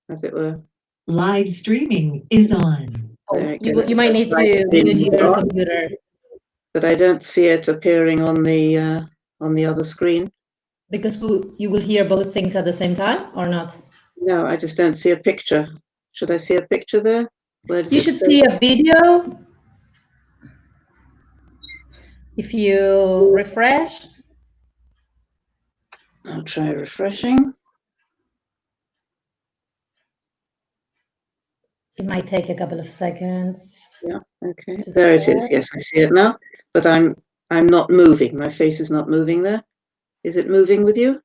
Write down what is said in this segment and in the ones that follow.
as it were. Live streaming is on. You might need to mute your computer. But I don't see it appearing on the other screen. Because you will hear both things at the same time, or not? No, I just don't see a picture. Should I see a picture there? You should see a video. If you refresh. I'll try refreshing. It might take a couple of seconds. Yeah, okay. There it is. Yes, I see it now. But I'm not moving. My face is not moving there. Is it moving with you?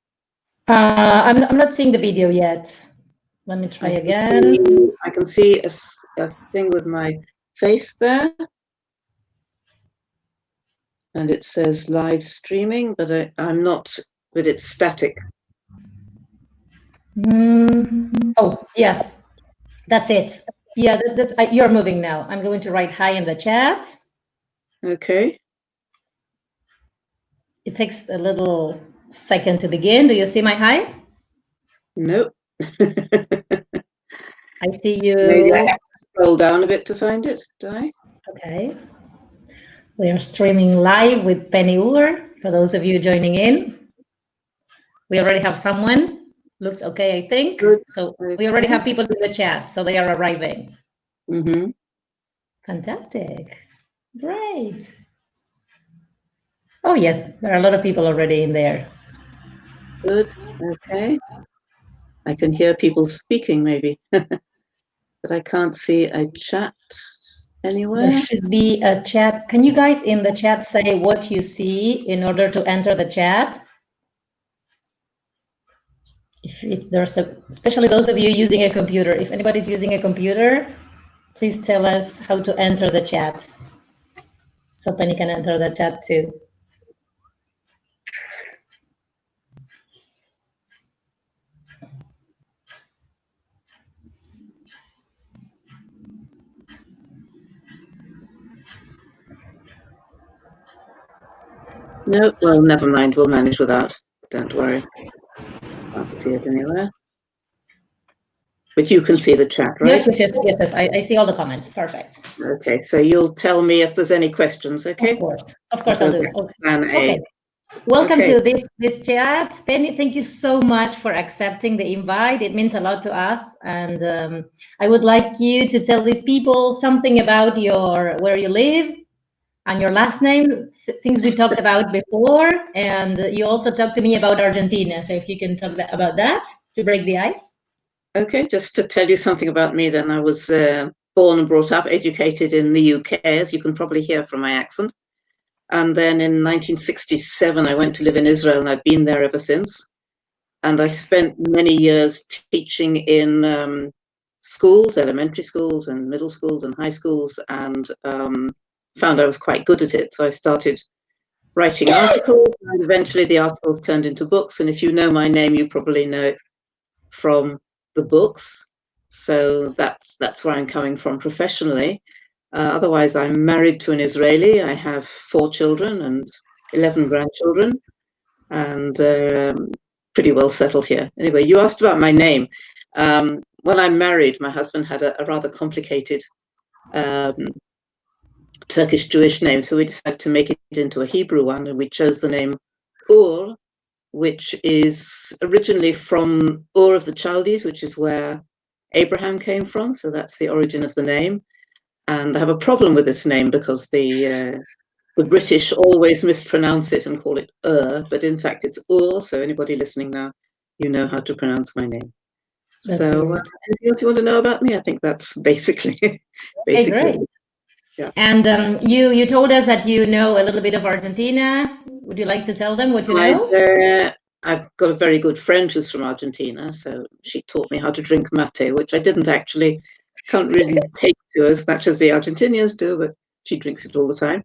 I'm not seeing the video yet. Let me try again. I can see a thing with my face there. And it says live streaming, but I'm not, but it's static. Oh, yes, that's it. Yeah, you're moving now. I'm going to write hi in the chat. Okay. It takes a little second to begin. Do you see my hi? Nope. I see you. Maybe I have to scroll down a bit to find it, do I? Okay. We are streaming live with Penny Uhr, for those of you joining in. We already have someone. Looks okay, I think. Good. So we already have people in the chat, so they are arriving. Mm-hmm. Fantastic. Great. Oh, yes, there are a lot of people already in there. Good. Okay. I can hear people speaking, maybe, but I can't see a chat anywhere. There should be a chat. Can you guys in the chat say what you see in order to enter the chat? If there's especially those of you using a computer, if anybody's using a computer, please tell us how to enter the chat. So Penny can enter the chat too. No, well, never mind. We'll manage without. Don't worry. Can't see it anywhere. But you can see the chat, right? Yes. I see all the comments. Perfect. Okay, so you'll tell me if there's any questions, okay? Of course I'll do. Okay. Welcome to this chat. Penny, thank you so much for accepting the invite. It means a lot to us. And I would like you to tell these people something about where you live and your last name, things we talked about before. And you also talked to me about Argentina. So if you can talk about that to break the ice. Okay, just to tell you something about me then. I was born and brought up, educated in the UK, as you can probably hear from my accent. And then in 1967, I went to live in Israel, and I've been there ever since. And I spent many years teaching in schools, elementary schools and middle schools and high schools, and found I was quite good at it. So I started writing articles, and eventually the articles turned into books. And if you know my name, you probably know it from the books. So that's where I'm coming from professionally. Otherwise, I'm married to an Israeli. I have 4 children and 11 grandchildren, and pretty well settled here. Anyway, you asked about my name. When I married, my husband had a rather complicated Turkish Jewish name, so we decided to make it into a Hebrew one, and we chose the name Ur, which is originally from Ur of the Chaldees, which is where Abraham came from. So that's the origin of the name. And I have a problem with this name because the British always mispronounce it and call it but in fact it's Ur. So anybody listening now, you know how to pronounce my name. That's so anything else you want to know about me? I think that's basically great. Yeah. And you told us that you know a little bit of Argentina. Would you like to tell them what you know? I've got a very good friend who's from Argentina, so she taught me how to drink mate, which I can't really take to as much as the Argentinians do, but she drinks it all the time.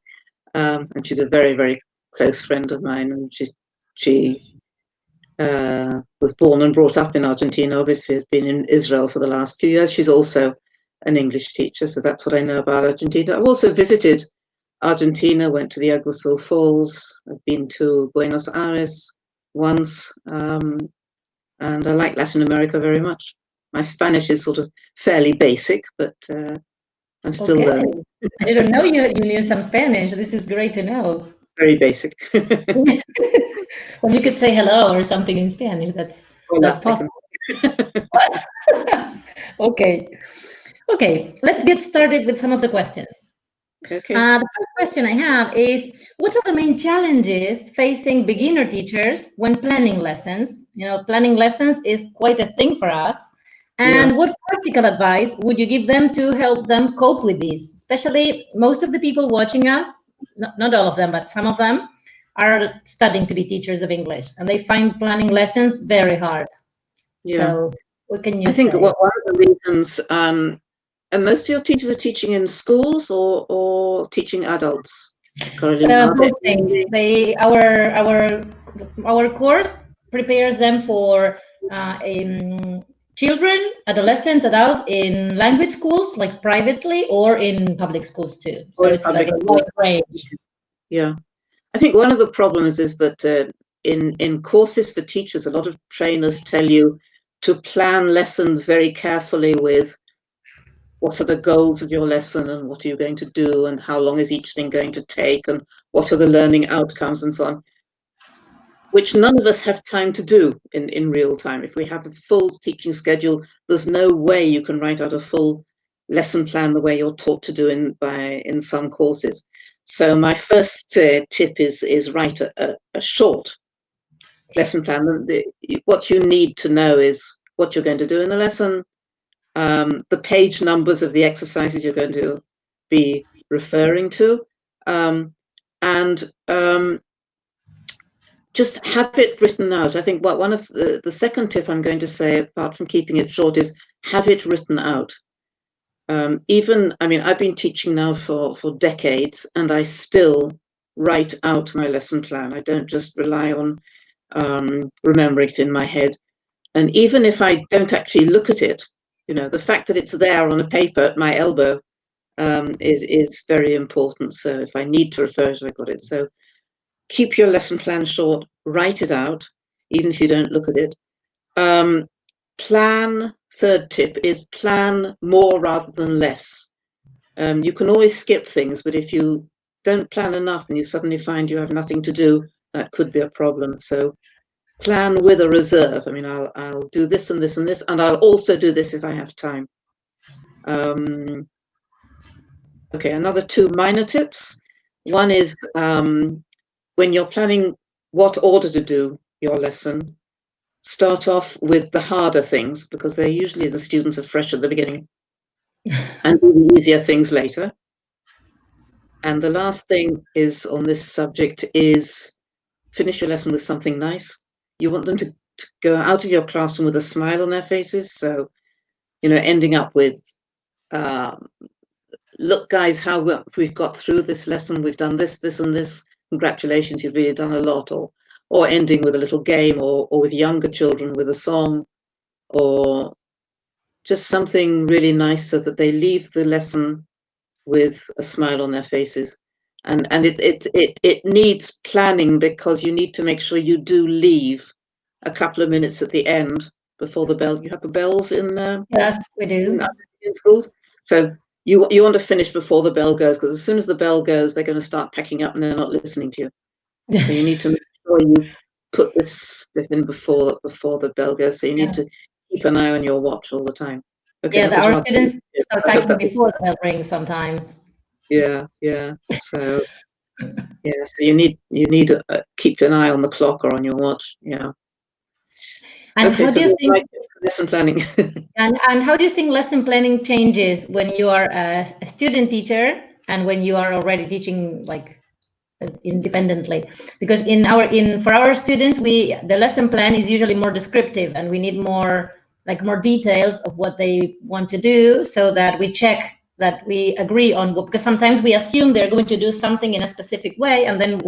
And she's a very, very close friend of mine, and she was born and brought up in Argentina, obviously has been in Israel for the last few years. She's also an English teacher, so that's what I know about Argentina. I've also visited Argentina, went to the Iguazu Falls. I've been to Buenos Aires once. and I like Latin America very much. My Spanish is sort of fairly basic, but I'm still learning. I didn't know you knew some Spanish. This is great to know. Very basic. Well, you could say hello or something in Spanish. That's possible. Okay. Okay, let's get started with some of the questions. Okay. The first question I have is, what are the main challenges facing beginner teachers when planning lessons? You know, planning lessons is quite a thing for us. And what practical advice would you give them to help them cope with this? Especially most of the people watching us, not all of them, but some of them are studying to be teachers of English, and they find planning lessons very hard. Yeah. So what can you say? I think one of the reasons, and most of your teachers are teaching in schools or teaching adults, Carolina? Both things. Our course prepares them for children, adolescents, adults in language schools, like privately, or in public schools too. So it's like a wide range. Yeah, I think one of the problems is that in courses for teachers, a lot of trainers tell you to plan lessons very carefully with what are the goals of your lesson and what are you going to do and how long is each thing going to take and what are the learning outcomes and so on, which none of us have time to do in real time. If we have a full teaching schedule, there's no way you can write out a full lesson plan the way you're taught to do in some courses. So my first tip is write a short lesson plan. What you need to know is what you're going to do in the lesson, the page numbers of the exercises you're going to be referring to, and just have it written out. I think one of the second tip I'm going to say, apart from keeping it short, is have it written out. I mean, I've been teaching now for decades, and I still write out my lesson plan. I don't just rely on remembering it in my head. And even if I don't actually look at it, the fact that it's there on a paper at my elbow is very important. So if I need to refer to it, I've got it. So keep your lesson plan short, write it out, even if you don't look at it. Third tip is plan more rather than less. You can always skip things, but if you don't plan enough and you suddenly find you have nothing to do, that could be a problem. So plan with a reserve. I mean, I'll do this and this and this, and I'll also do this if I have time. Okay, another two minor tips. One is when you're planning what order to do your lesson, start off with the harder things because they're usually the students are fresh at the beginning and do the easier things later. And the last thing is on this subject is finish your lesson with something nice. You want them to go out of your classroom with a smile on their faces. So, ending up with, look, guys, how we've got through this lesson. We've done this, this, and this. Congratulations, you've really done a lot. Or ending with a little game or with younger children with a song or just something really nice so that they leave the lesson with a smile on their faces. And it needs planning because you need to make sure you do leave a couple of minutes at the end before the bell. You have the bells in Yes, we do. In schools. So you want to finish before the bell goes because as soon as the bell goes, they're going to start packing up and they're not listening to you. So you need to make sure you put this stuff in before the bell goes. So you need to keep an eye on your watch all the time. Okay, yeah, our students start packing before the bell rings sometimes. Yeah. So yeah, so you need to keep an eye on the clock or on your watch. Yeah. And how do you think lesson planning? and how do you think lesson planning changes when you are a student teacher and when you are already teaching like independently? Because for our students, the lesson plan is usually more descriptive and we need more details of what they want to do so that we check that we agree on because sometimes we assume they're going to do something in a specific way and then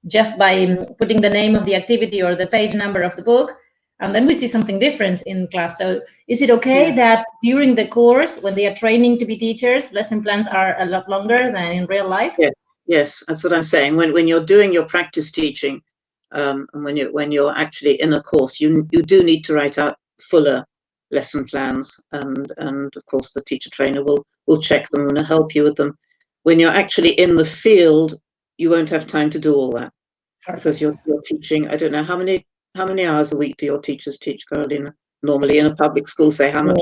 just by putting the name of the activity or the page number of the book and then we see something different in class. So is it okay that during the course when they are training to be teachers, lesson plans are a lot longer than in real life? Yes, that's what I'm saying. When you're doing your practice teaching, And when you're actually in a course, you do need to write out fuller lesson plans, and of course the teacher trainer will check them and help you with them. When you're actually in the field, you won't have time to do all that. Perfect. Because you're teaching. I don't know how many hours a week do your teachers teach, Carolina? Normally in a public school, say how much?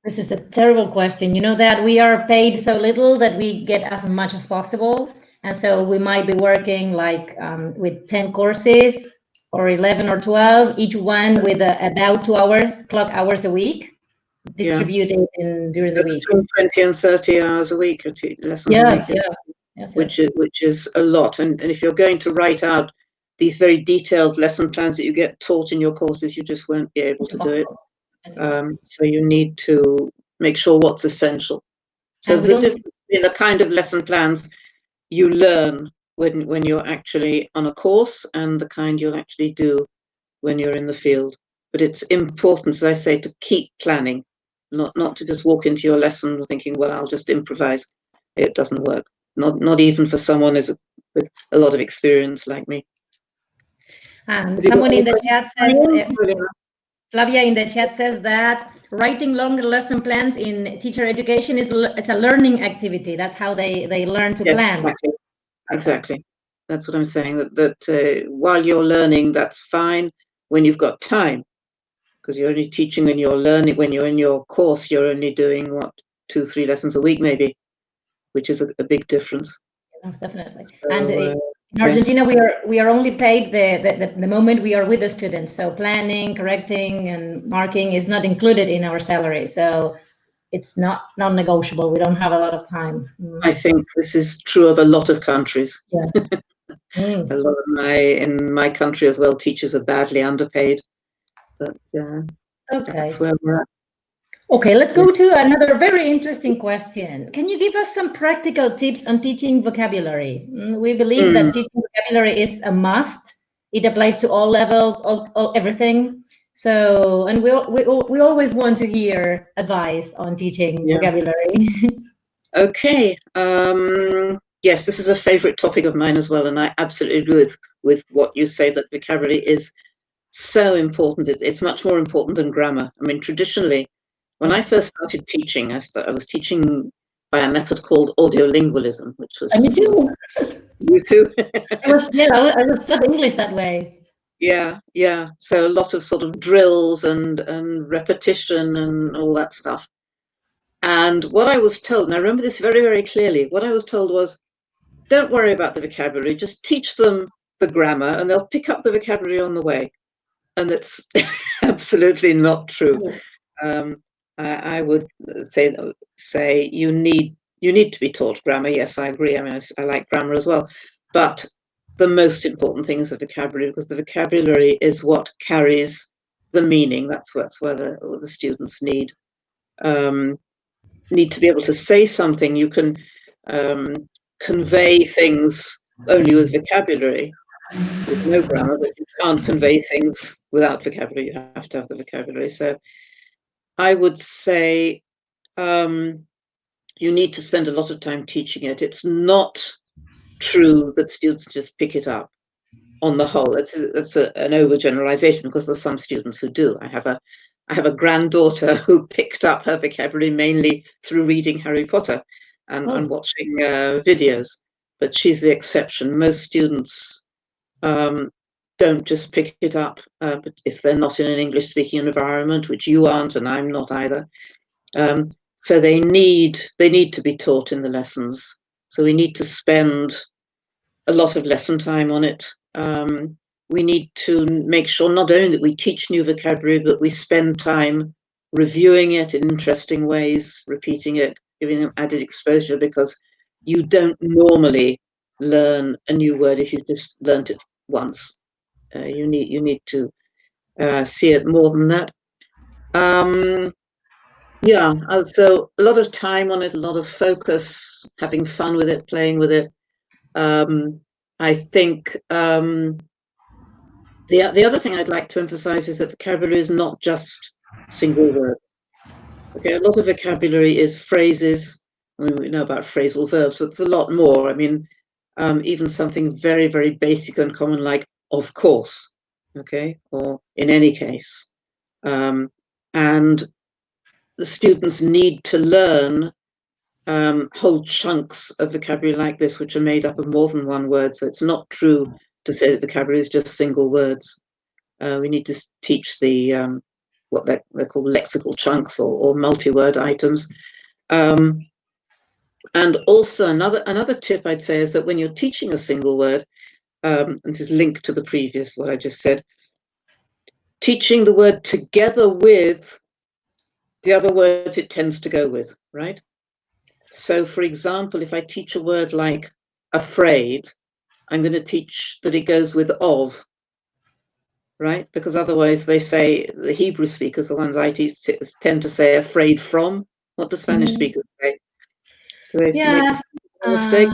This is a terrible question. You know that we are paid so little that we get as much as possible. And so we might be working like with 10 courses or 11 or 12, each one with about 2 hours, clock hours a week, distributed during the week. Between 20 and 30 hours a week, lessons a week. Yes. Which is a lot. And if you're going to write out these very detailed lesson plans that you get taught in your courses, you just won't be able to do it. So you need to make sure what's essential. So there's a difference in the kind of lesson plans you learn when you're actually on a course and the kind you'll actually do when you're in the field. But it's important, as I say, to keep planning, not to just walk into your lesson thinking, well, I'll just improvise. It doesn't work. Not even for someone with a lot of experience like me. And someone in the chat says, Flavia in the chat says that writing longer lesson plans in teacher education is a learning activity. That's how they learn to plan. Exactly. That's what I'm saying. That while you're learning, that's fine. When you've got time, because you're only teaching when you're learning. When you're in your course, you're only doing what, 2-3 lessons a week, maybe, which is a big difference. Yes, definitely. So, and in Argentina, we are only paid the moment we are with the students. So planning, correcting, and marking is not included in our salary. So it's not non-negotiable. We don't have a lot of time. I think this is true of a lot of countries. Yeah. A lot of in my country as well, teachers are badly underpaid. But that's where we're at. Okay, let's go to another very interesting question. Can you give us some practical tips on teaching vocabulary? We believe that teaching vocabulary is a must. It applies to all levels, all everything. So, and we always want to hear advice on teaching vocabulary. Okay. Yes, this is a favorite topic of mine as well, and I absolutely agree with what you say, that vocabulary is so important. It's much more important than grammar. I mean, traditionally, when I first started teaching, I was teaching by a method called audiolingualism, which was... Me too. You too? I was taught English that way. Yeah. So a lot of sort of drills and repetition and all that stuff. And what I was told, and I remember this very, very clearly, what I was told was, don't worry about the vocabulary, just teach them the grammar and they'll pick up the vocabulary on the way. And that's absolutely not true. I would say you need to be taught grammar. Yes, I agree. I mean, I like grammar as well. But the most important thing is the vocabulary, because the vocabulary is what carries the meaning. That's where the students need to be able to say something. You can convey things only with vocabulary, with no grammar, but you can't convey things without vocabulary. You have to have the vocabulary. So I would say you need to spend a lot of time teaching it. It's not true that students just pick it up on the whole. It's an overgeneralization, because there's some students who do. I have a granddaughter who picked up her vocabulary mainly through reading Harry Potter and watching videos, but she's the exception. Most students don't just pick it up, but if they're not in an English-speaking environment, which you aren't and I'm not either. So they need to be taught in the lessons. So we need to spend a lot of lesson time on it. We need to make sure not only that we teach new vocabulary, but we spend time reviewing it in interesting ways, repeating it, giving them added exposure, because you don't normally learn a new word if you just learnt it once. You need to see it more than that. So a lot of time on it, a lot of focus, having fun with it, playing with it. I think the other thing I'd like to emphasize is that vocabulary is not just single words. Okay, a lot of vocabulary is phrases. I mean, we know about phrasal verbs, but it's a lot more. I mean, even something very, very basic and common like of course, okay, or in any case. And the students need to learn whole chunks of vocabulary like this, which are made up of more than one word. So it's not true to say that vocabulary is just single words. We need to teach the what they're called lexical chunks or multi-word items. And also another tip I'd say is that when you're teaching a single word, and this is linked to the previous, what I just said, teaching the word together with the other words it tends to go with, right? So, for example, if I teach a word like afraid, I'm going to teach that it goes with of, right? Because otherwise they say, the Hebrew speakers, the ones I teach, tend to say afraid from. What do Spanish speakers say? Do they make a mistake?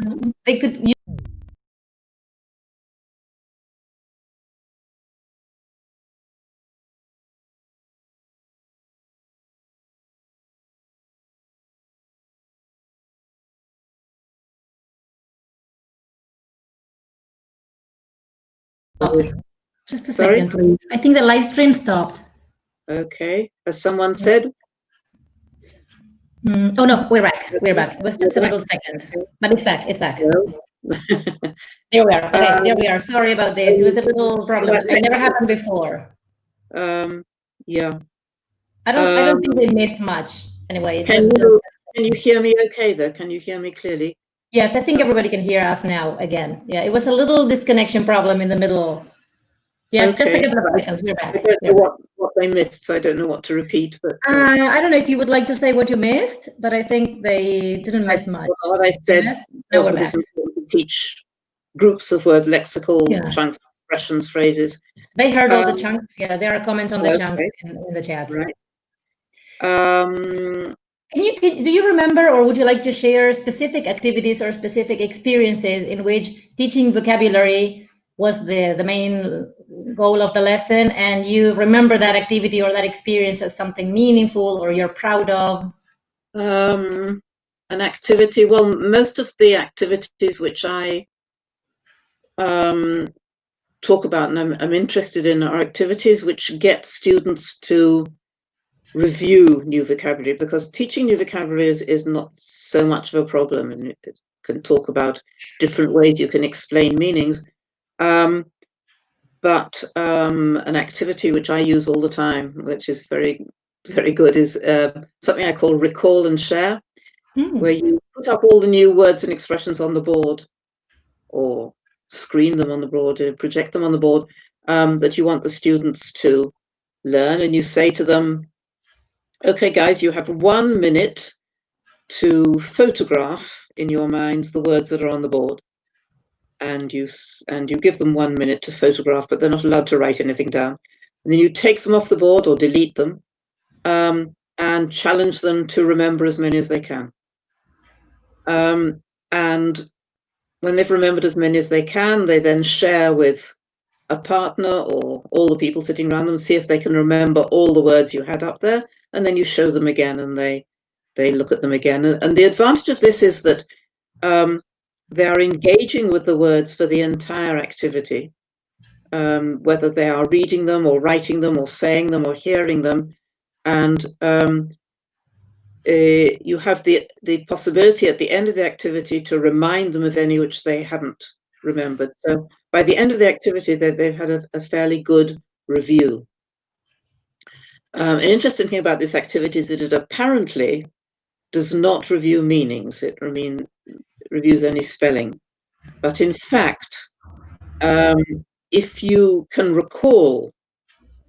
They could use just a Sorry? second, please. I think the live stream stopped. Okay. Has someone said? Oh no, we're back. We're back. It was just a little second, but it's back. It's back. There we are. Okay, there we are. Sorry about this. It was a little problem. It never happened before. Yeah. I don't think they missed much. Anyway, it Can was you hear me okay though? Can you hear me clearly? Yes, I think everybody can hear us now again. Yeah, it was a little disconnection problem in the middle. Yes, just a couple of seconds. We're back. I don't know what they missed, so I don't know what to repeat. But I don't know if you would like to say what you missed, but I think they didn't miss much. What I said, now we're back. to teach groups of words, lexical chunks, expressions, phrases. They heard all the chunks. Yeah, there are comments on the chunks in the chat. Right. Do you remember, or would you like to share specific activities or specific experiences in which teaching vocabulary was the main goal of the lesson, and you remember that activity or that experience as something meaningful or you're proud of? An activity, well, most of the activities which I talk about and I'm interested in are activities which get students to review new vocabulary, because teaching new vocabulary is not so much of a problem, and it can talk about different ways you can explain meanings. But an activity which I use all the time, which is very, very good, is something I call recall and share, where you put up all the new words and expressions on the board, or screen them on the board, project them on the board, that you want the students to learn, and you say to them, okay, guys, you have 1 minute to photograph in your minds the words that are on the board, and you give them 1 minute to photograph, but they're not allowed to write anything down. And then you take them off the board or delete them, and challenge them to remember as many as they can. And when they've remembered as many as they can, they then share with a partner or all the people sitting around them, see if they can remember all the words you had up there, and then you show them again and they look at them again. And the advantage of this is that they are engaging with the words for the entire activity, whether they are reading them or writing them or saying them or hearing them. And you have the possibility at the end of the activity to remind them of any which they hadn't remembered. So by the end of the activity, they've had a fairly good review. An interesting thing about this activity is that it apparently does not review meanings. It reviews only spelling. But in fact, if you can recall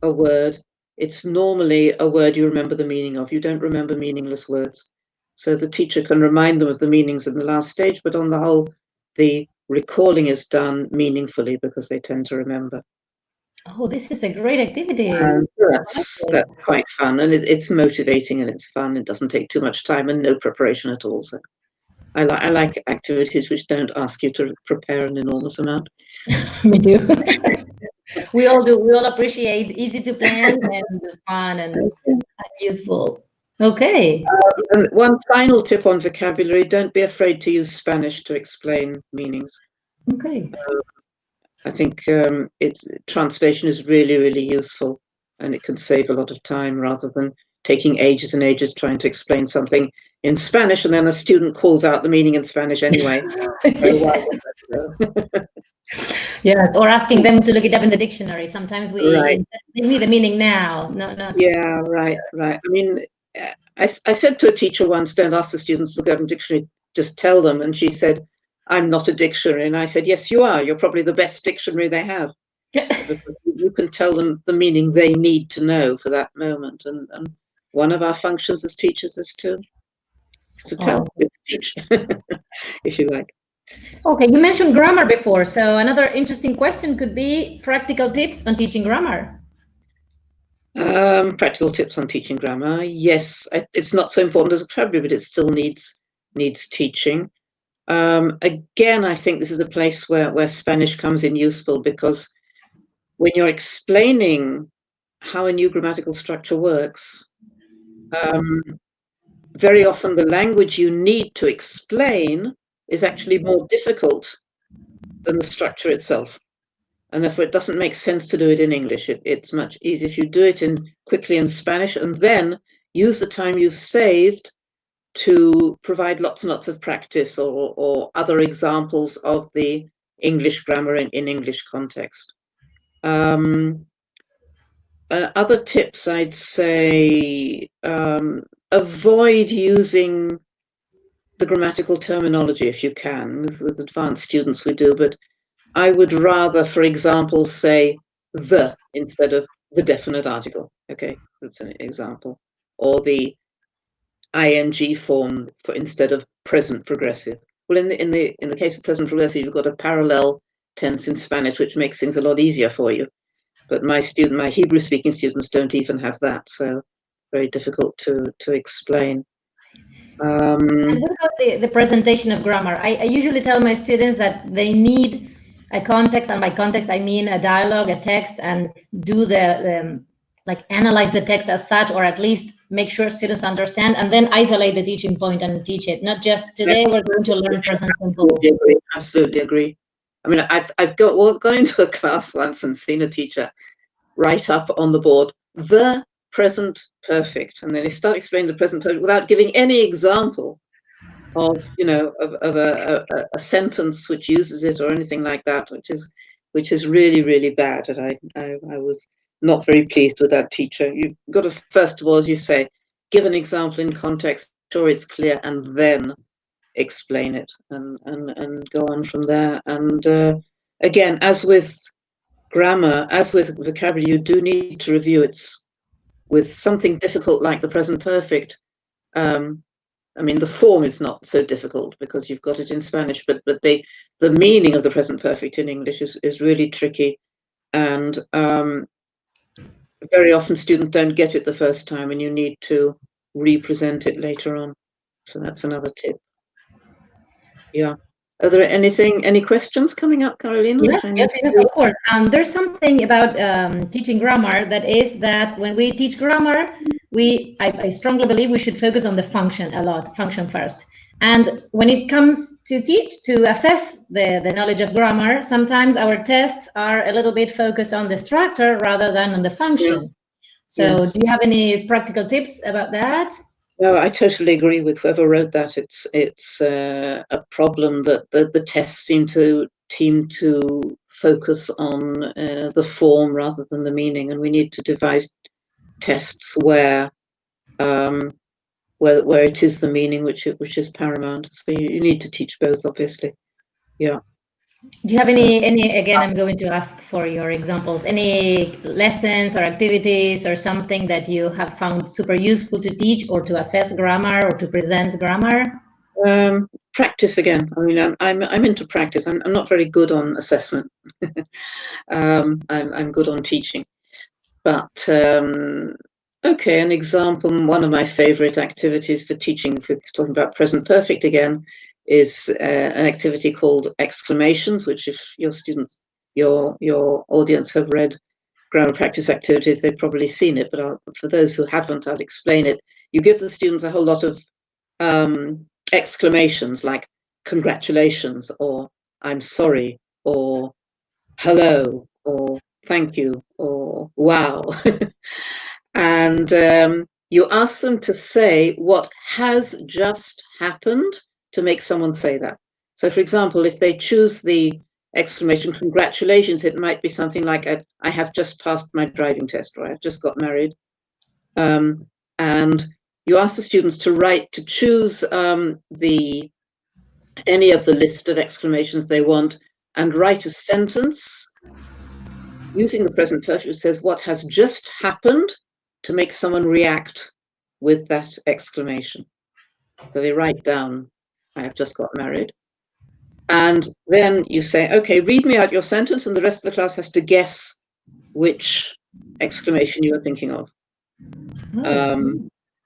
a word, it's normally a word you remember the meaning of. You don't remember meaningless words. So the teacher can remind them of the meanings in the last stage, but on the whole, the recalling is done meaningfully because they tend to remember. Oh, this is a great activity. That's quite fun, and it's motivating and it's fun. It doesn't take too much time and no preparation at all. So I like activities which don't ask you to prepare an enormous amount. Me too. We all do. We all appreciate easy to plan and fun and useful. Okay. And one final tip on vocabulary: don't be afraid to use Spanish to explain meanings. Okay. I think translation is really, really useful, and it can save a lot of time rather than taking ages and ages trying to explain something in Spanish, and then a student calls out the meaning in Spanish anyway. Yes, or asking them to look it up in the dictionary. Sometimes Right. they need the meaning now. No, not. Yeah, right. I mean, I said to a teacher once, don't ask the students to look up in the dictionary, just tell them. And she said, I'm not a dictionary. And I said, yes, you are. You're probably the best dictionary they have. Because you can tell them the meaning they need to know for that moment. And one of our functions as teachers is to tell, is to teach, if you like. Okay, you mentioned grammar before. So another interesting question could be practical tips on teaching grammar. Practical tips on teaching grammar. Yes, it's not so important as vocabulary, but it still needs teaching. Again, I think this is a place where Spanish comes in useful, because when you're explaining how a new grammatical structure works, very often the language you need to explain is actually more difficult than the structure itself. And therefore it doesn't make sense to do it in English. It's much easier if you do it quickly in Spanish, and then use the time you've saved to provide lots and lots of practice or other examples of the English grammar in English context. Other tips, I'd say, avoid using the grammatical terminology if you can. With advanced students we do, but I would rather, for example, say the instead of the definite article. Okay, that's an example. Or the ing form instead of present progressive. Well, in the case of present progressive, you've got a parallel tense in Spanish, which makes things a lot easier for you. But my Hebrew-speaking students don't even have that, so very difficult to explain. And what about the presentation of grammar? I usually tell my students that they need a context, and by context I mean a dialogue, a text, and do the like analyze the text as such, or at least make sure students understand, and then isolate the teaching point and teach it. Not just today we're going to learn present simple. Absolutely agree. I mean, I've gone into a class once and seen a teacher write up on the board the present perfect, and then they start explaining the present perfect without giving any example of a sentence which uses it or anything like that, which is really, really bad. And I was not very pleased with that teacher. You've got to, first of all, as you say, give an example in context, sure it's clear, and then explain it and go on from there. And again, as with grammar, as with vocabulary, you do need to review it. With something difficult like the present perfect, I mean, the form is not so difficult because you've got it in Spanish, but the meaning of the present perfect in English is really tricky, and very often students don't get it the first time, and you need to represent it later on. So that's another tip. Yeah. Are there any questions coming up, Carolina? Yes, of course. There's something about teaching grammar that is that when we teach grammar, I strongly believe we should focus on the function a lot, function first. And when it comes to assess the knowledge of grammar, sometimes our tests are a little bit focused on the structure rather than on the function. Yeah. So yes. Do you have any practical tips about that? No, I totally agree with whoever wrote that. It's a problem that the tests seem to focus on the form rather than the meaning, and we need to devise tests where it is the meaning which is paramount. So you need to teach both, obviously. Yeah. Do you have any again, I'm going to ask for your examples, any lessons or activities or something that you have found super useful to teach or to assess grammar or to present grammar? Practice again. I mean, I'm into practice. I'm not very good on assessment. I'm good on teaching. But okay, an example, one of my favorite activities for teaching, if we're talking about present perfect again, is an activity called exclamations, which if your students, your audience have read grammar practice activities, they've probably seen it, but for those who haven't, I'll explain it. You give the students a whole lot of exclamations like congratulations, or I'm sorry, or hello, or thank you, or wow. And you ask them to say what has just happened to make someone say that. So, for example, if they choose the exclamation, congratulations, it might be something like, I have just passed my driving test, or I've just got married. And you ask the students to choose any of the list of exclamations they want and write a sentence using the present perfect, which says what has just happened to make someone react with that exclamation. So they write down, I have just got married. And then you say, okay, read me out your sentence, and the rest of the class has to guess which exclamation you are thinking of.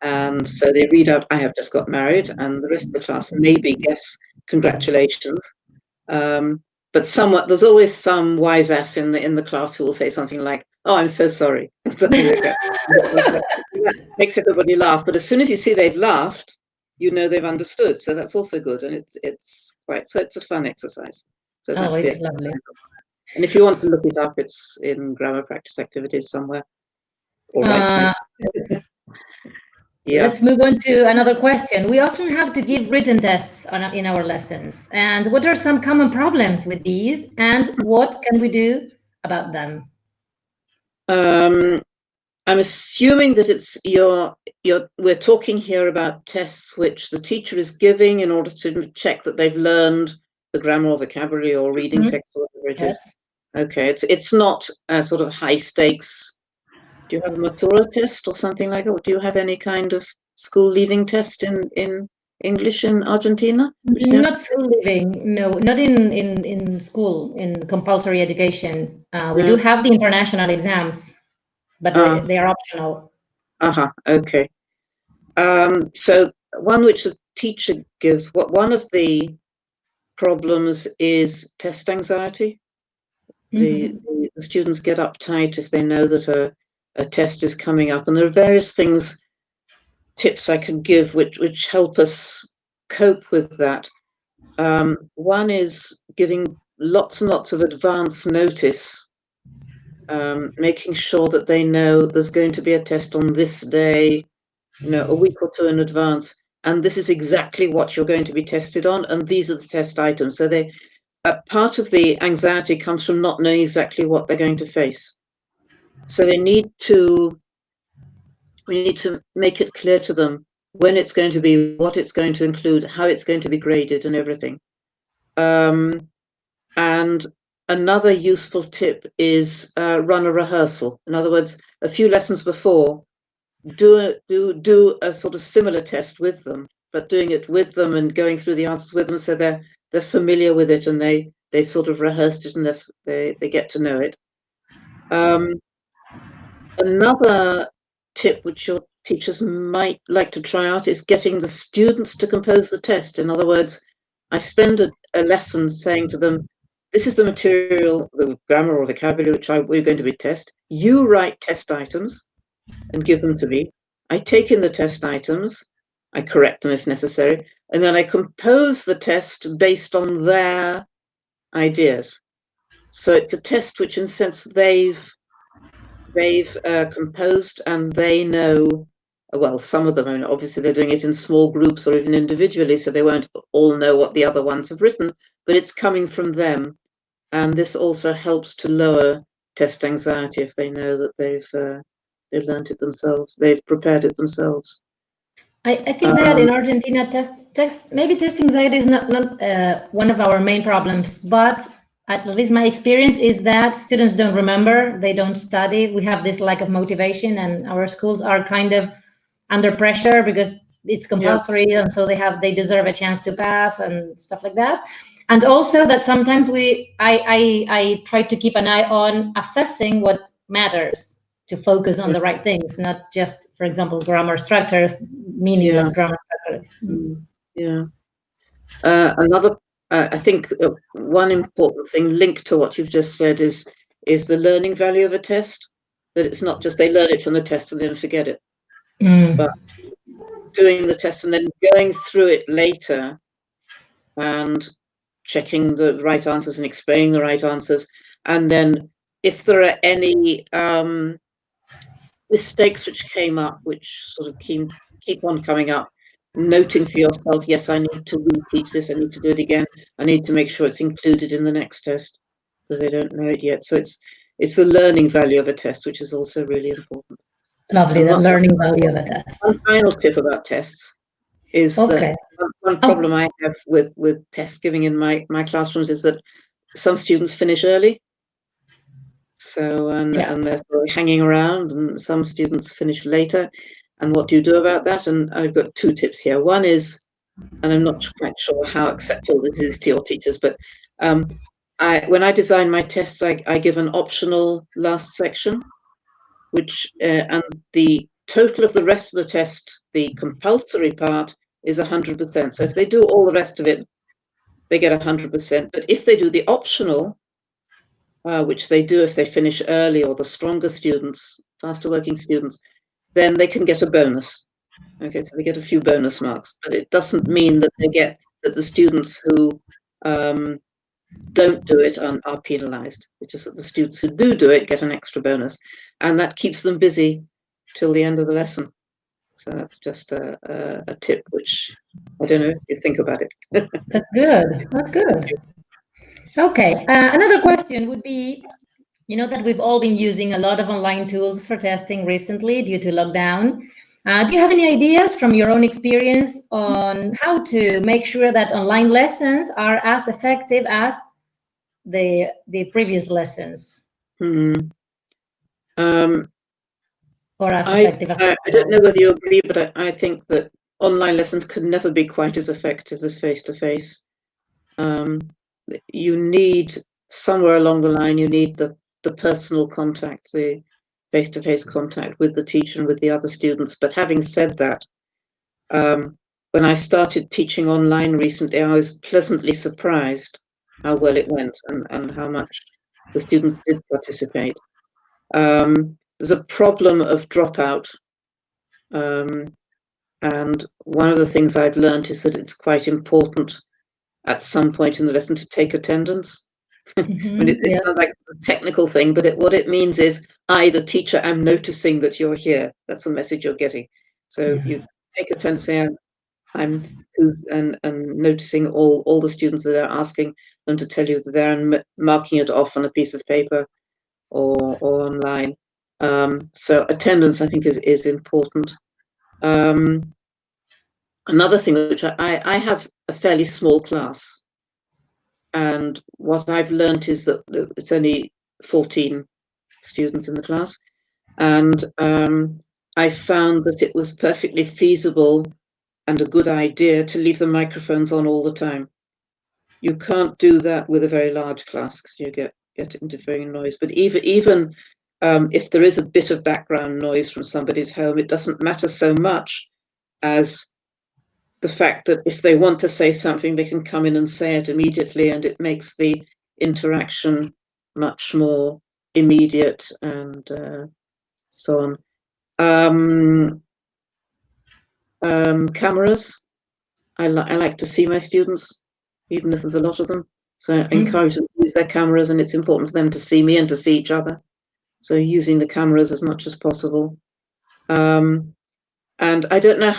And so they read out, I have just got married, and the rest of the class maybe guess congratulations. But there's always some wise ass in the class who will say something like, oh, I'm so sorry. Something like that. That makes everybody laugh. But as soon as you see they've laughed, you know they've understood. So that's also good. And it's a fun exercise. So that's it's lovely. And if you want to look it up, it's in grammar practice activities somewhere. All right. Yeah. Let's move on to another question. We often have to give written tests in our lessons. And what are some common problems with these? And what can we do about them? I'm assuming that we're talking here about tests which the teacher is giving in order to check that they've learned the grammar or vocabulary or reading text or whatever it is. Okay, it's not a sort of high stakes. Do you have a Matura test or something like that? Or do you have any kind of school leaving test in English in Argentina? Not school leaving, no, not in school, in compulsory education. We do have the international exams, but they are optional. Okay. So one which the teacher gives, one of the problems is test anxiety. The students get uptight if they know that a test is coming up, and there are various tips I can give which help us cope with that. One is giving lots and lots of advance notice, making sure that they know there's going to be a test on this day, a week or two in advance, and this is exactly what you're going to be tested on, and these are the test items. So part of the anxiety comes from not knowing exactly what they're going to face. So we need to make it clear to them when it's going to be, what it's going to include, how it's going to be graded, and everything. And another useful tip is run a rehearsal. In other words, a few lessons before, do a sort of similar test with them, but doing it with them and going through the answers with them, so they're familiar with it and they've sort of rehearsed it and they get to know it. Another tip which your teachers might like to try out is getting the students to compose the test. In other words, I spend a lesson saying to them, this is the material, the grammar or vocabulary which we're going to be test. You write test items and give them to me. I take in the test items, I correct them if necessary, and then I compose the test based on their ideas. So it's a test which, in a sense, they've composed, and they know, well, some of them, I mean, obviously they're doing it in small groups or even individually, so they won't all know what the other ones have written, but it's coming from them. And this also helps to lower test anxiety if they know that they've learned it themselves, they've prepared it themselves. I think that in Argentina, maybe test anxiety is not one of our main problems, but at least my experience is that students don't remember, they don't study. We have this lack of motivation, and our schools are kind of under pressure because it's compulsory, and so they deserve a chance to pass and stuff like that. And also that sometimes I try to keep an eye on assessing what matters, to focus on the right things, not just, for example, grammar structures, meaningless grammar structures. Yeah. Another, I think one important thing linked to what you've just said is the learning value of a test, that it's not just they learn it from the test and then forget it, but doing the test and then going through it later and checking the right answers and explaining the right answers. And then if there are any mistakes which came up, which sort of keep on coming up, noting for yourself, yes, I need to reteach this, I need to do it again, I need to make sure it's included in the next test because they don't know it yet. So it's the learning value of a test, which is also really important. Lovely, the learning value of a test. One final tip about tests is that one problem I have with test giving in my classrooms is that some students finish early. So, and they're sort of hanging around, and some students finish later. And what do you do about that? And I've got two tips here. One is, and I'm not quite sure how acceptable this is to your teachers, but when I design my tests, I give an optional last section, which and the total of the rest of the test, the compulsory part, is 100%. So if they do all the rest of it, they get 100%. But if they do the optional, which they do if they finish early, or the stronger students, faster working students, then they can get a bonus. Okay, so they get a few bonus marks, but it doesn't mean that that the students who don't do it are penalized. It's just that the students who do it get an extra bonus, and that keeps them busy till the end of the lesson. So that's just a tip, which I don't know if you think about it. That's good. That's good. Okay, another question would be, you know that we've all been using a lot of online tools for testing recently due to lockdown. Do you have any ideas from your own experience on how to make sure that online lessons are as effective as the previous lessons? Or as effective as I don't know whether you agree, but I think that online lessons could never be quite as effective as face-to-face. You need, somewhere along the line, you need the personal contact, the face-to-face contact with the teacher and with the other students. But having said that, when I started teaching online recently, I was pleasantly surprised how well it went and how much the students did participate. There's a problem of dropout. And one of the things I've learned is that it's quite important at some point in the lesson to take attendance. It's not like a technical thing, but what it means is, I, the teacher, am noticing that you're here. That's the message you're getting. So you take attendance, say, I'm and noticing all the students that are asking them to tell you that they're, and marking it off on a piece of paper or online. So attendance, I think, is important. Another thing, which I have a fairly small class, and what I've learned is that it's only 14 students in the class, and I found that it was perfectly feasible and a good idea to leave the microphones on all the time. You can't do that with a very large class because you get interfering noise. But even if there is a bit of background noise from somebody's home, it doesn't matter so much as the fact that if they want to say something, they can come in and say it immediately, and it makes the interaction much more immediate and so on. Cameras. I like to see my students, even if there's a lot of them. So I encourage them to use their cameras, and it's important for them to see me and to see each other. So using the cameras as much as possible. And I don't know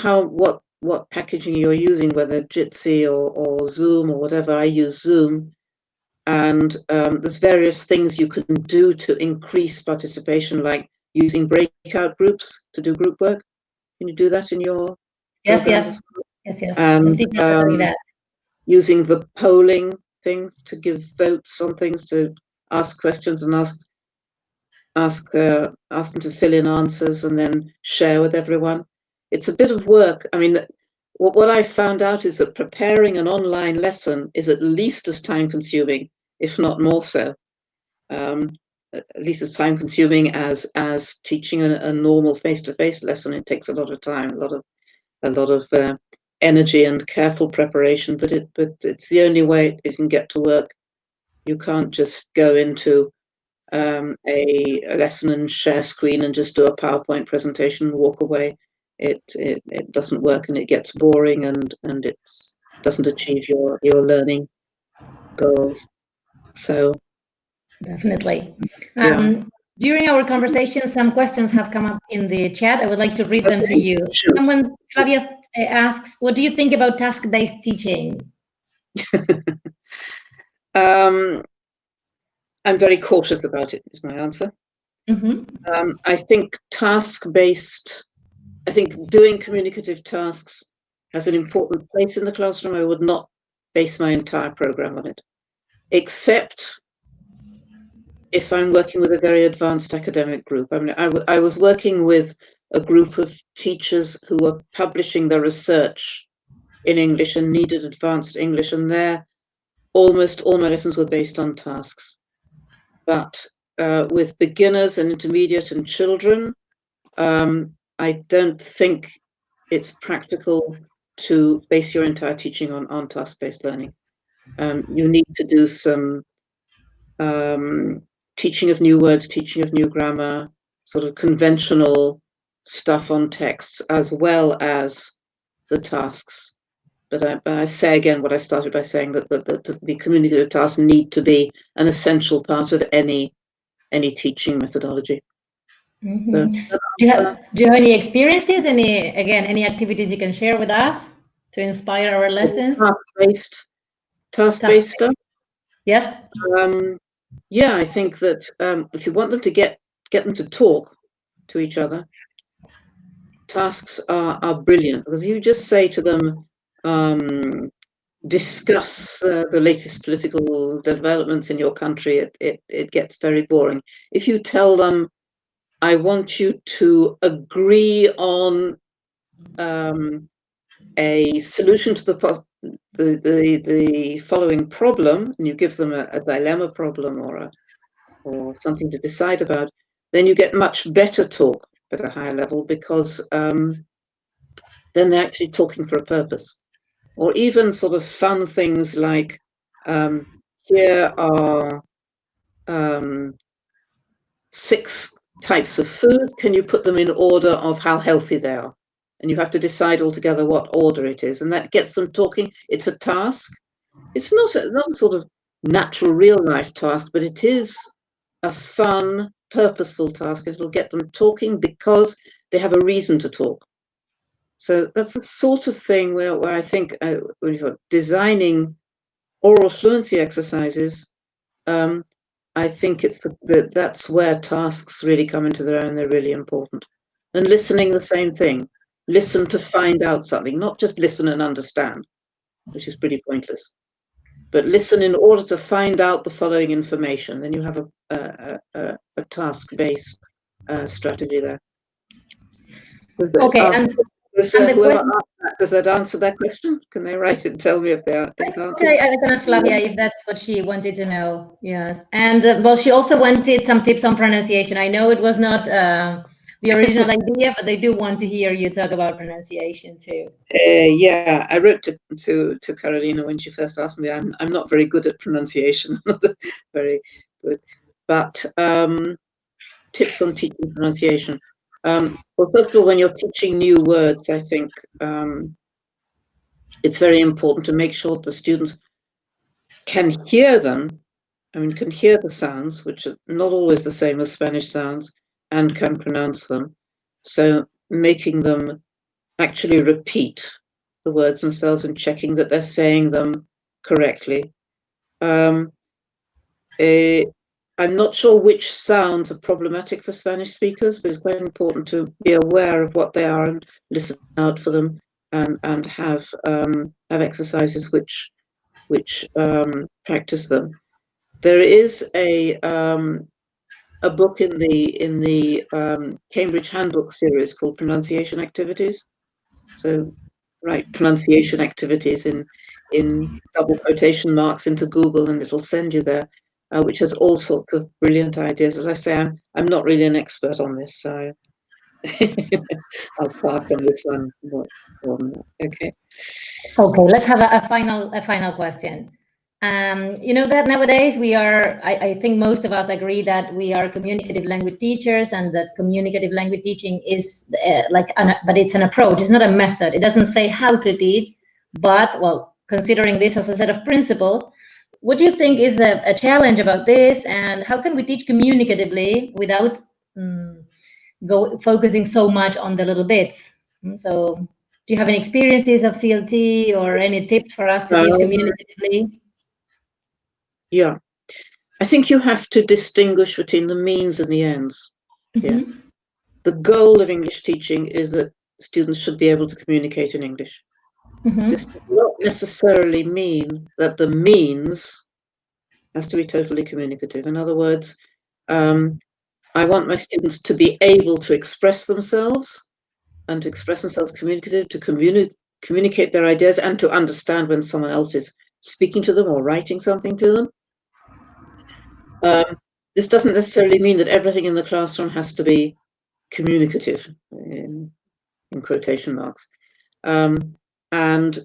what packaging you're using, whether Jitsi or Zoom or whatever. I use Zoom, and there's various things you can do to increase participation, like using breakout groups to do group work. Can you do that in your Yes. And some teachers are doing that. Using the polling thing to give votes on things, to ask questions and ask them to fill in answers and then share with everyone. It's a bit of work. I mean, what I found out is that preparing an online lesson is at least as time consuming, if not more so. At least as time consuming as teaching a normal face-to-face lesson. It takes a lot of time, a lot of energy and careful preparation, but it's the only way it can get to work. You can't just go into a lesson and share screen and just do a PowerPoint presentation and walk away. It doesn't work, and it gets boring, and it doesn't achieve your learning goals. So Definitely. Yeah. During our conversation, some questions have come up in the chat. I would like to read them to you. Sure. Someone, Flavia, asks, what do you think about task-based teaching? I'm very cautious about it, is my answer. I think task-based, I think doing communicative tasks has an important place in the classroom. I would not base my entire program on it, except if I'm working with a very advanced academic group. I mean, I was working with a group of teachers who were publishing their research in English and needed advanced English, and almost all my lessons were based on tasks. But with beginners and intermediate and children, I don't think it's practical to base your entire teaching on task-based learning. You need to do some teaching of new words, teaching of new grammar, sort of conventional stuff on texts, as well as the tasks. But I say again what I started by saying, that the communicative tasks need to be an essential part of any teaching methodology. So, Do you have any experiences, any activities you can share with us to inspire our lessons? Task-based stuff? Yes. Yeah, I think that if you want them to get them to talk to each other, tasks are brilliant, because you just say to them, discuss the latest political developments in your country, it gets very boring. If you tell them, I want you to agree on a solution to the following problem, and you give them a dilemma problem or something to decide about, then you get much better talk at a higher level, because then they're actually talking for a purpose. Or even sort of fun things like, here are 6 types of food. Can you put them in order of how healthy they are? And you have to decide altogether what order it is. And that gets them talking. It's a task. It's not a sort of natural, real-life task, but it is a fun, purposeful task. It'll get them talking because they have a reason to talk. So that's the sort of thing where I think when you're designing oral fluency exercises, I think it's that's where tasks really come into their own. They're really important. And listening, the same thing. Listen to find out something, not just listen and understand, which is pretty pointless. But listen in order to find out the following information. Then you have a task-based strategy there. Okay, does that answer that question? Can they write it and tell me if they are? Okay, I can ask Flavia if that's what she wanted to know. Yes, and well, she also wanted some tips on pronunciation. I know it was not the original idea, but they do want to hear you talk about pronunciation too. Yeah, I wrote to Carolina when she first asked me. I'm not very good at pronunciation, very good. But tips on teaching pronunciation. Well, first of all, when you're teaching new words, I think it's very important to make sure the students can hear them. I mean, can hear the sounds, which are not always the same as Spanish sounds, and can pronounce them. So making them actually repeat the words themselves and checking that they're saying them correctly. I'm not sure which sounds are problematic for Spanish speakers, but it's quite important to be aware of what they are and listen out for them, and have exercises which practice them. There is a book in the Cambridge Handbook series called Pronunciation Activities. So write pronunciation activities in double quotation marks into Google, and it'll send you there, which has all sorts of brilliant ideas. As I say, I'm not really an expert on this, so I'll pass on this one. Okay. Okay, let's have a final question. You know that nowadays we are, I think most of us agree that we are communicative language teachers, and that communicative language teaching is but it's an approach, it's not a method. It doesn't say how to teach, but well, considering this as a set of principles, what do you think is a challenge about this, and how can we teach communicatively without focusing so much on the little bits? So do you have any experiences of CLT or any tips for us to teach communicatively? Yeah, I think you have to distinguish between the means and the ends. Yeah, the goal of English teaching is that students should be able to communicate in English. This does not necessarily mean that the means has to be totally communicative. In other words, I want my students to be able to express themselves and to express themselves communicative, to communicate their ideas and to understand when someone else is speaking to them or writing something to them. This doesn't necessarily mean that everything in the classroom has to be communicative, in quotation marks. And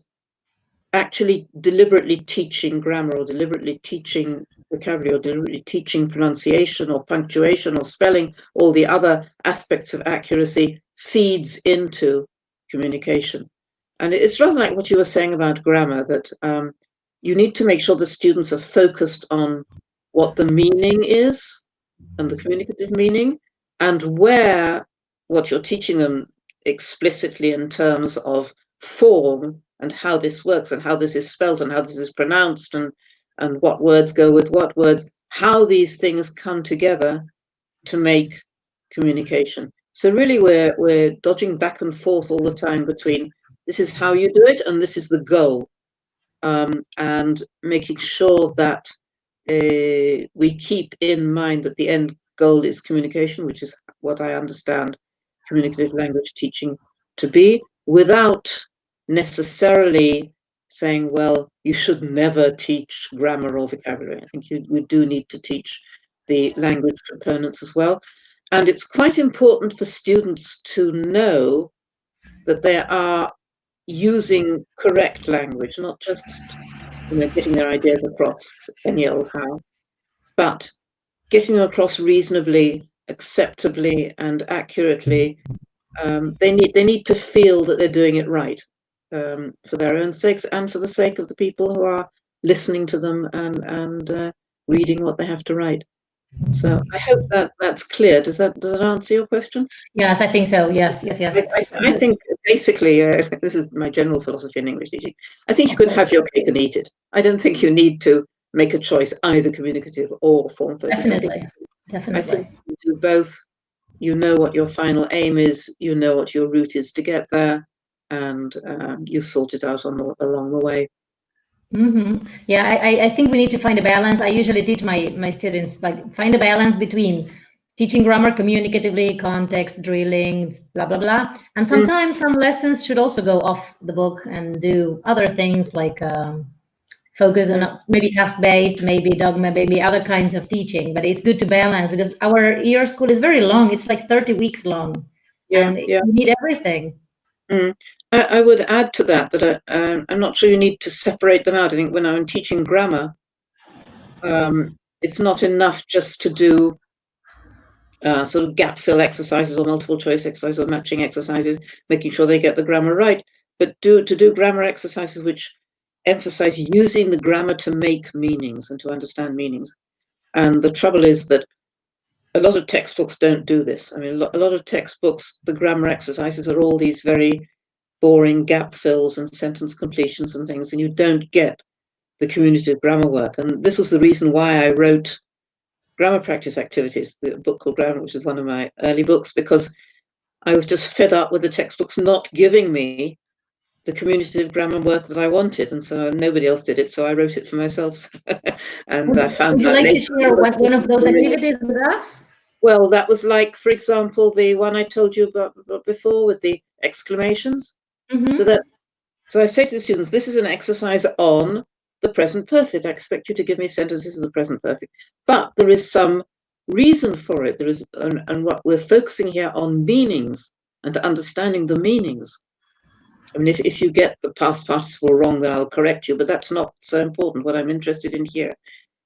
actually deliberately teaching grammar or deliberately teaching vocabulary or deliberately teaching pronunciation or punctuation or spelling, all the other aspects of accuracy feeds into communication. And it's rather like what you were saying about grammar, that you need to make sure the students are focused on what the meaning is and the communicative meaning, and where what you're teaching them explicitly in terms of form and how this works and how this is spelled and how this is pronounced and what words go with what words, how these things come together to make communication. So really we're dodging back and forth all the time between this is how you do it and this is the goal, and making sure that we keep in mind that the end goal is communication, which is what I understand communicative language teaching to be, without necessarily saying, well, you should never teach grammar or vocabulary. I think you do need to teach the language components as well. And it's quite important for students to know that they are using correct language, not just getting their ideas across any old how, but getting them across reasonably, acceptably, and accurately. They need to feel that they're doing it right, for their own sakes and for the sake of the people who are listening to them and reading what they have to write. So I hope that that's clear. Does that answer your question? Yes, I think so. Yes. I think basically, this is my general philosophy in English teaching. I think you could have your cake and eat it. I don't think you need to make a choice, either communicative or form focused. Definitely. I think you do both. You know what your final aim is. You know what your route is to get there, and you sort it out along the way. Yeah, I think we need to find a balance. I usually teach my students, like, find a balance between teaching grammar communicatively, context, drilling, blah, blah, blah. And sometimes some lessons should also go off the book and do other things like focus on maybe task-based, maybe dogma, maybe other kinds of teaching. But it's good to balance because our year school is very long. It's like 30 weeks long. And you need everything. I would add to that I'm not sure you need to separate them out. I think when I'm teaching grammar, it's not enough just to do sort of gap fill exercises or multiple choice exercises or matching exercises, making sure they get the grammar right, but to do grammar exercises which emphasize using the grammar to make meanings and to understand meanings. And the trouble is that a lot of textbooks don't do this. I mean, a lot of textbooks, the grammar exercises are all these very boring gap fills and sentence completions and things, and you don't get the communicative grammar work. And this was the reason why I wrote Grammar Practice Activities, the book called Grammar, which is one of my early books, because I was just fed up with the textbooks not giving me the communicative grammar work that I wanted, and so nobody else did it, so I wrote it for myself. And I found that. Would you like to share one of those activities with us? Well, that was like, for example, the one I told you about before with the exclamations. So I say to the students, this is an exercise on the present perfect. I expect you to give me sentences of the present perfect, but there is some reason for it. There is, and what we're focusing here on meanings and understanding the meanings. I mean, if you get the past participle wrong, then I'll correct you, but that's not so important. What I'm interested in here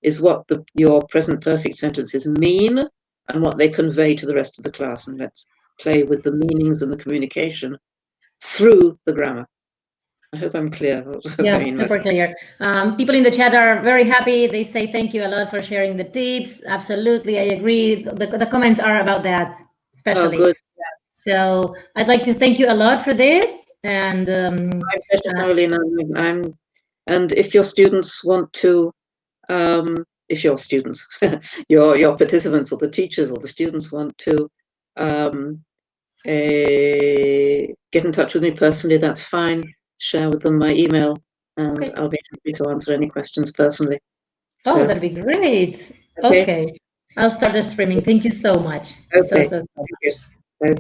is what your present perfect sentences mean and what they convey to the rest of the class. And let's play with the meanings and the communication through the grammar. I hope I'm clear. Yeah, super clear. People in the chat are very happy. They say thank you a lot for sharing the tips. Absolutely, I agree. The comments are about that, especially. Oh, good. So I'd like to thank you a lot for this. And my pleasure, Caroline. And if your students want to, if your students, your participants or the teachers or the students want to get in touch with me personally, that's fine. Share with them my email, and Okay. I'll be happy to answer any questions personally. Oh, So, that'd be great. okay. Okay. I'll start the streaming. Thank you so much. Okay. So Thank you. Okay.